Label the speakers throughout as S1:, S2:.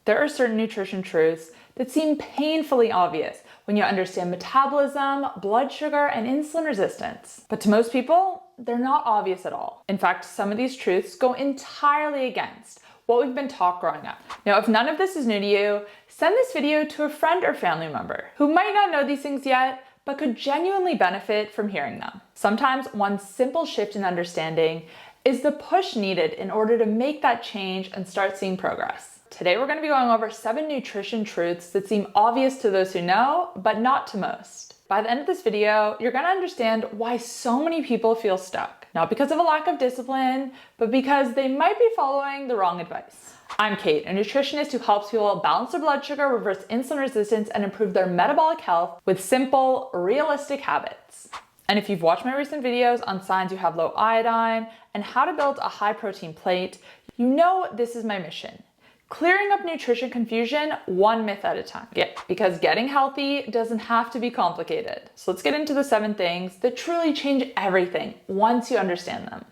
S1: There are certain nutrition truths that seem painfully obvious when you understand metabolism, blood sugar, and insulin resistance. But to most people, they're not obvious at all. In fact, some of these truths go entirely against what we've been taught growing up. Now, if none of this is new to you, send this video to a friend or family member who might not know these things yet, but could genuinely benefit from hearing them. Sometimes one simple shift in understanding is the push needed in order to make that change and start seeing progress. Today, we're going to be going over 7 nutrition truths that seem obvious to those who know, but not to most. By the end of this video, you're going to understand why so many people feel stuck. Not because of a lack of discipline, but because they might be following the wrong advice. I'm Kait, a nutritionist who helps people balance their blood sugar, reverse insulin resistance, and improve their metabolic health with simple, realistic habits. And if you've watched my recent videos on signs you have low iodine and how to build a high protein plate, you know this is my mission. Clearing up nutrition confusion one myth at a time. Yeah, because getting healthy doesn't have to be complicated. So let's get into the 7 things that truly change everything once you understand them.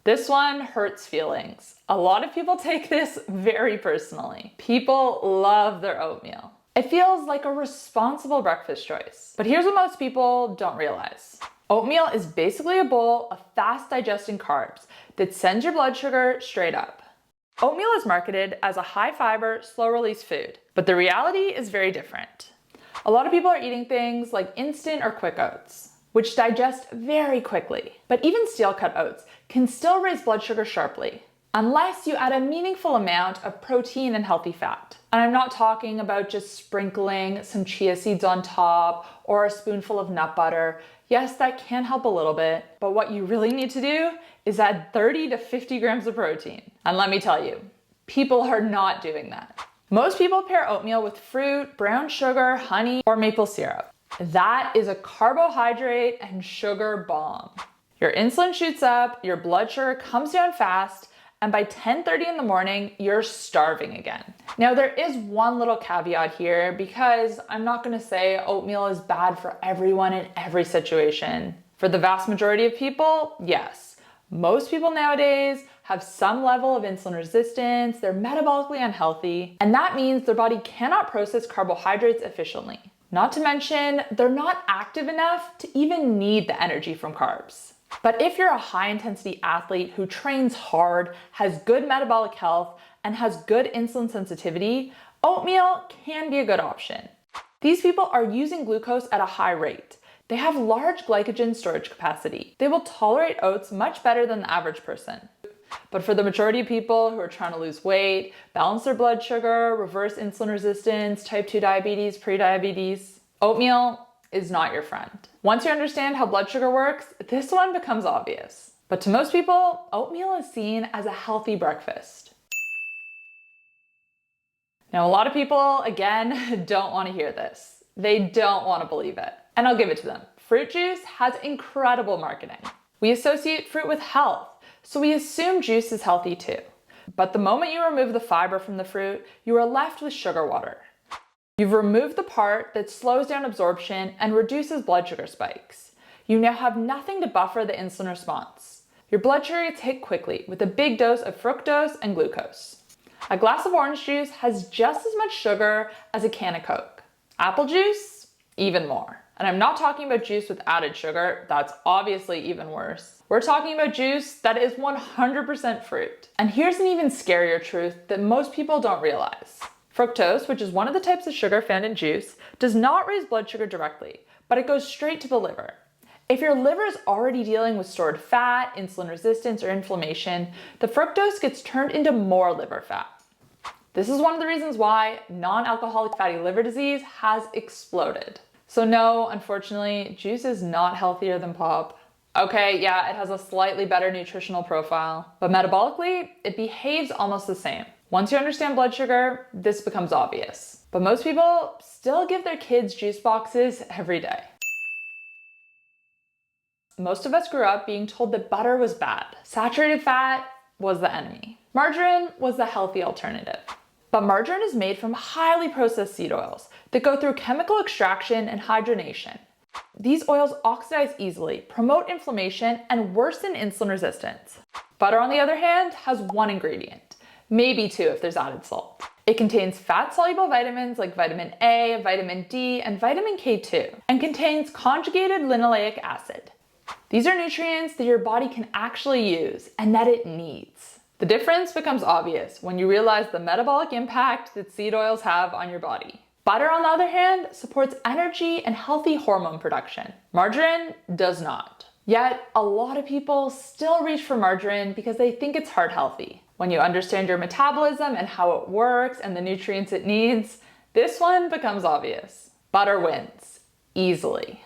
S1: This one hurts feelings. A lot of people take this very personally. People love their oatmeal. It feels like a responsible breakfast choice. But here's what most people don't realize. Oatmeal is basically a bowl of fast digesting carbs that sends your blood sugar straight up. Oatmeal is marketed as a high fiber, slow release food, but the reality is very different. A lot of people are eating things like instant or quick oats, which digest very quickly. But even steel cut oats can still raise blood sugar sharply, unless you add a meaningful amount of protein and healthy fat. And I'm not talking about just sprinkling some chia seeds on top or a spoonful of nut butter. Yes, that can help a little bit, but what you really need to do is add 30 to 50 grams of protein. And let me tell you, people are not doing that. Most people pair oatmeal with fruit, brown sugar, honey, or maple syrup. That is a carbohydrate and sugar bomb. Your insulin shoots up, your blood sugar comes down fast, and by 10:30 in the morning, you're starving again. Now, there is one little caveat here because I'm not gonna say oatmeal is bad for everyone in every situation. For the vast majority of people, yes. Most people nowadays have some level of insulin resistance, they're metabolically unhealthy, and that means their body cannot process carbohydrates efficiently. Not to mention, they're not active enough to even need the energy from carbs. But if you're a high intensity athlete who trains hard, has good metabolic health, and has good insulin sensitivity, oatmeal can be a good option. These people are using glucose at a high rate. They have large glycogen storage capacity. They will tolerate oats much better than the average person. But for the majority of people who are trying to lose weight, balance their blood sugar, reverse insulin resistance, type 2 diabetes, prediabetes, oatmeal is not your friend. Once you understand how blood sugar works, this one becomes obvious. But to most people, oatmeal is seen as a healthy breakfast. Now, a lot of people, again, don't want to hear this. They don't want to believe it. And I'll give it to them. Fruit juice has incredible marketing. We associate fruit with health, so we assume juice is healthy too. But the moment you remove the fiber from the fruit, you are left with sugar water. You've removed the part that slows down absorption and reduces blood sugar spikes. You now have nothing to buffer the insulin response. Your blood sugar gets hit quickly with a big dose of fructose and glucose. A glass of orange juice has just as much sugar as a can of Coke. Apple juice, even more. And I'm not talking about juice with added sugar, that's obviously even worse. We're talking about juice that is 100% fruit. And here's an even scarier truth that most people don't realize. Fructose, which is one of the types of sugar found in juice, does not raise blood sugar directly, but it goes straight to the liver. If your liver is already dealing with stored fat, insulin resistance, or inflammation, the fructose gets turned into more liver fat. This is one of the reasons why non-alcoholic fatty liver disease has exploded. So no, unfortunately, juice is not healthier than pop. Okay, yeah, it has a slightly better nutritional profile, but metabolically, it behaves almost the same. Once you understand blood sugar, this becomes obvious. But most people still give their kids juice boxes every day. Most of us grew up being told that butter was bad. Saturated fat was the enemy. Margarine was the healthy alternative. But margarine is made from highly processed seed oils that go through chemical extraction and hydrogenation. These oils oxidize easily, promote inflammation, and worsen insulin resistance. Butter, on the other hand, has one ingredient: maybe 2 if there's added salt. It contains fat-soluble vitamins like vitamin A, vitamin D, and vitamin K2, and contains conjugated linoleic acid. These are nutrients that your body can actually use and that it needs. The difference becomes obvious when you realize the metabolic impact that seed oils have on your body. Butter, on the other hand, supports energy and healthy hormone production. Margarine does not. Yet, a lot of people still reach for margarine because they think it's heart healthy. When you understand your metabolism and how it works and the nutrients it needs, this one becomes obvious. Butter wins, easily.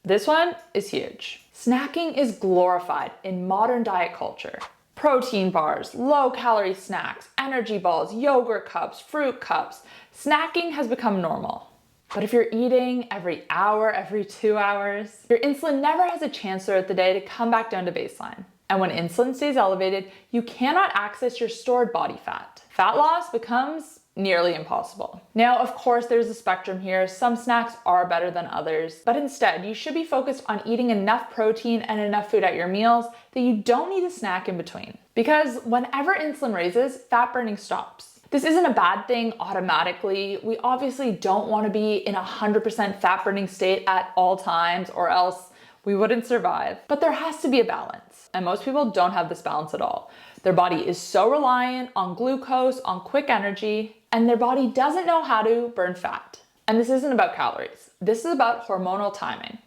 S1: This one is huge. Snacking is glorified in modern diet culture. Protein bars, low-calorie snacks, energy balls, yogurt cups, fruit cups. Snacking has become normal. But if you're eating every hour, every 2 hours, your insulin never has a chance throughout the day to come back down to baseline. And when insulin stays elevated, you cannot access your stored body fat. Fat loss becomes nearly impossible. Now, of course, there's a spectrum here. Some snacks are better than others, but instead, you should be focused on eating enough protein and enough food at your meals that you don't need a snack in between. Because whenever insulin raises, fat burning stops. This isn't a bad thing automatically. We obviously don't want to be in a 100% fat burning state at all times, or else we wouldn't survive. But there has to be a balance, and most people don't have this balance at all. Their body is so reliant on glucose, on quick energy, and their body doesn't know how to burn fat. And this isn't about calories. This is about hormonal timing.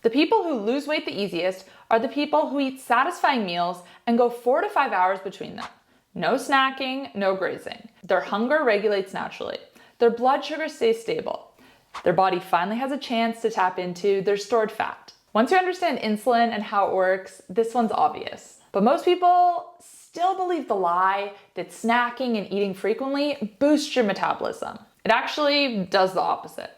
S1: The people who lose weight the easiest are the people who eat satisfying meals and go 4 to 5 hours between them. No snacking, no grazing. Their hunger regulates naturally. Their blood sugar stays stable. Their body finally has a chance to tap into their stored fat. Once you understand insulin and how it works, this one's obvious. But most people still believe the lie that snacking and eating frequently boosts your metabolism. It actually does the opposite.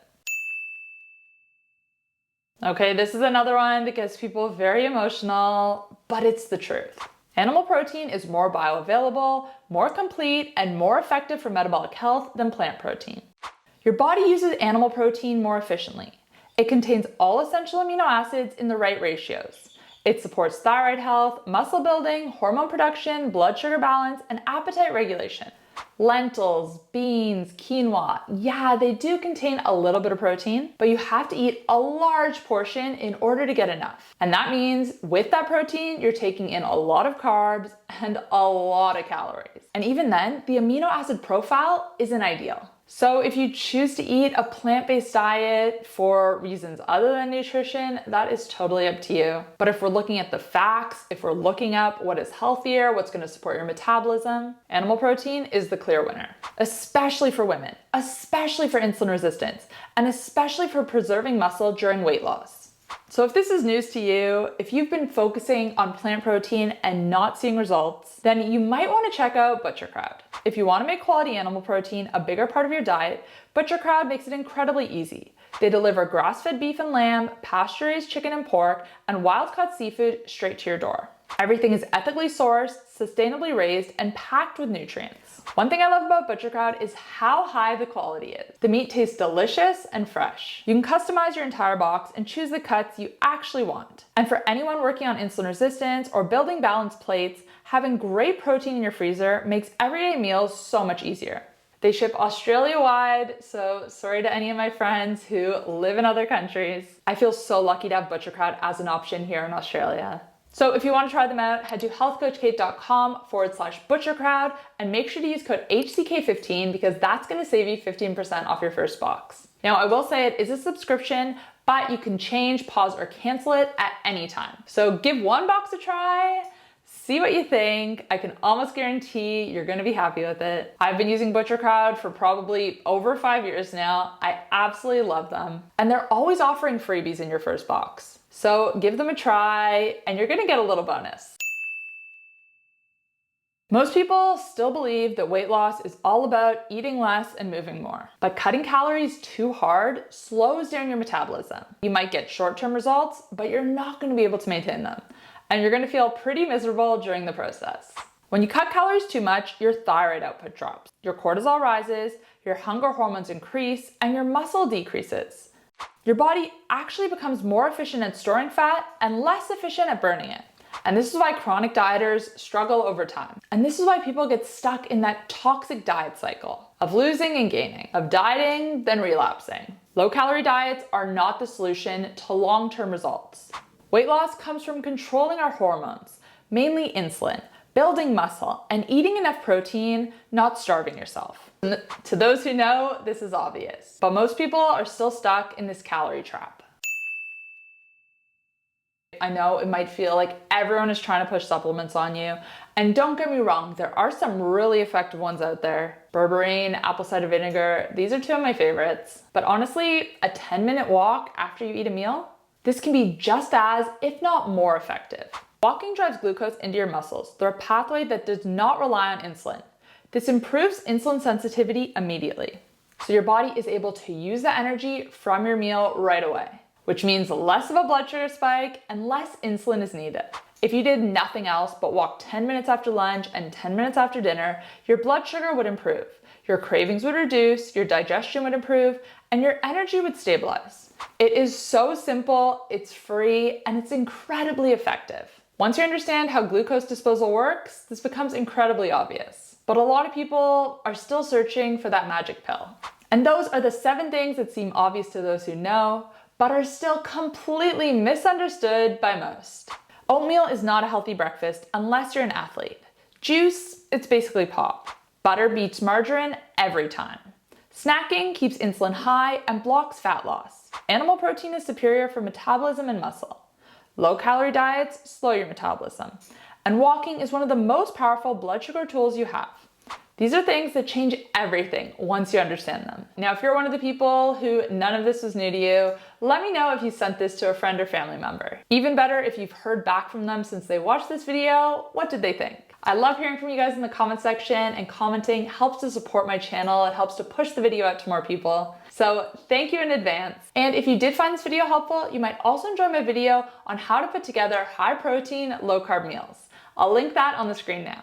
S1: Okay, this is another one that gets people very emotional, but it's the truth. Animal protein is more bioavailable, more complete, and more effective for metabolic health than plant protein. Your body uses animal protein more efficiently. It contains all essential amino acids in the right ratios. It supports thyroid health, muscle building, hormone production, blood sugar balance, and appetite regulation. Lentils, beans, quinoa, yeah, they do contain a little bit of protein, but you have to eat a large portion in order to get enough. And that means with that protein, you're taking in a lot of carbs and a lot of calories. And even then, the amino acid profile isn't ideal. So if you choose to eat a plant-based diet for reasons other than nutrition, that is totally up to you. But if we're looking at the facts, if we're looking up what is healthier, what's going to support your metabolism, animal protein is the clear winner, especially for women, especially for insulin resistance, and especially for preserving muscle during weight loss. So if this is news to you, if you've been focusing on plant protein and not seeing results, then you might want to check out ButcherCrowd. If you want to make quality animal protein a bigger part of your diet, ButcherCrowd makes it incredibly easy. They deliver grass-fed beef and lamb, pasture-raised chicken and pork, and wild-caught seafood straight to your door. Everything is ethically sourced, sustainably raised, and packed with nutrients. One thing I love about ButcherCrowd is how high the quality is. The meat tastes delicious and fresh. You can customize your entire box and choose the cuts you actually want. And for anyone working on insulin resistance or building balanced plates, having great protein in your freezer makes everyday meals so much easier. They ship Australia-wide, so sorry to any of my friends who live in other countries. I feel so lucky to have ButcherCrowd as an option here in Australia. So if you want to try them out, head to healthcoachkait.com/butchercrowd and make sure to use code HCK15 because that's going to save you 15% off your first box. Now, I will say it is a subscription, but you can change, pause, or cancel it at any time. So give one box a try, see what you think. I can almost guarantee you're going to be happy with it. I've been using ButcherCrowd for probably over 5 years now. I absolutely love them. And they're always offering freebies in your first box. So give them a try and you're gonna get a little bonus. Most people still believe that weight loss is all about eating less and moving more. But cutting calories too hard slows down your metabolism. You might get short-term results, but you're not gonna be able to maintain them. And you're gonna feel pretty miserable during the process. When you cut calories too much, your thyroid output drops. Your cortisol rises, your hunger hormones increase, and your muscle decreases. Your body actually becomes more efficient at storing fat and less efficient at burning it. And this is why chronic dieters struggle over time. And this is why people get stuck in that toxic diet cycle of losing and gaining, of dieting, then relapsing. Low-calorie diets are not the solution to long-term results. Weight loss comes from controlling our hormones, mainly insulin, building muscle, and eating enough protein, not starving yourself. And to those who know, this is obvious, but most people are still stuck in this calorie trap. I know it might feel like everyone is trying to push supplements on you, and don't get me wrong, there are some really effective ones out there. Berberine, apple cider vinegar, these are two of my favorites. But honestly, a 10-minute walk after you eat a meal, this can be just as, if not more effective. Walking drives glucose into your muscles through a pathway that does not rely on insulin. This improves insulin sensitivity immediately, so your body is able to use the energy from your meal right away, which means less of a blood sugar spike and less insulin is needed. If you did nothing else but walk 10 minutes after lunch and 10 minutes after dinner, your blood sugar would improve, your cravings would reduce, your digestion would improve, and your energy would stabilize. It is so simple, it's free, and it's incredibly effective. Once you understand how glucose disposal works, this becomes incredibly obvious. But a lot of people are still searching for that magic pill. And those are the 7 things that seem obvious to those who know, but are still completely misunderstood by most. Oatmeal is not a healthy breakfast unless you're an athlete. Juice, it's basically pop. Butter beats margarine every time. Snacking keeps insulin high and blocks fat loss. Animal protein is superior for metabolism and muscle. Low-calorie diets slow your metabolism. And walking is one of the most powerful blood sugar tools you have. These are things that change everything once you understand them. Now, if you're one of the people who none of this was new to you, let me know if you sent this to a friend or family member. Even better, if you've heard back from them since they watched this video, what did they think? I love hearing from you guys in the comment section, and commenting helps to support my channel. It helps to push the video out to more people. So thank you in advance. And if you did find this video helpful, you might also enjoy my video on how to put together high protein, low carb meals. I'll link that on the screen now.